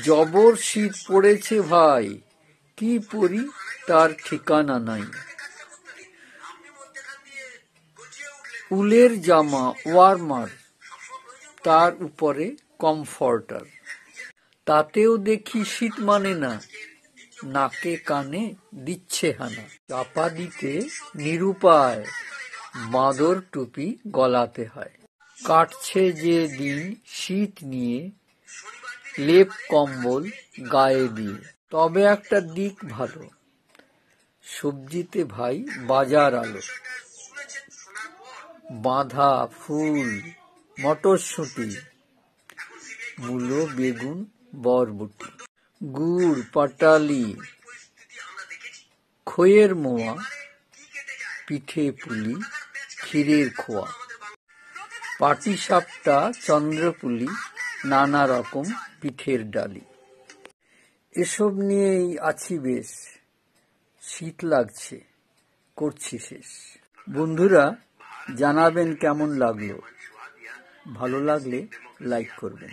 জবর শীত পড়েছে ভাই, কি পরি তার ঠিকানা নাই। উলের জামা ওয়ার্মার, তার উপরে কমফর্টার, তাতেও দেখি শীত মানে না, নাকে কানে দিচ্ছে হানা। চাপা দিতে নিরুপায়, বাঁদর টুপি গলাতে হয়। কাটছে যে দিন শীত নিয়ে, লেপ কম্বল গায়ে দিয়ে। তবে একটা দিক ভালো, সবজিতে ভাই বাজার আলো। বাঁধা ফুল, মটরশুঁটি, মূলো, বেগুন, বরবটি, গুড়, পাটালি, খইয়ের মোয়া, পিঠে পুলি, ক্ষীরের খোয়া, পাটিসাপটা, চন্দ্রপুলি, নানা রকম পিঠের ডালি। এসব নিয়েই আছি বেশ, শীত লাগছে, করছি শেষ। বন্ধুরা জানাবেন কেমন লাগলো, ভালো লাগলে লাইক করবেন।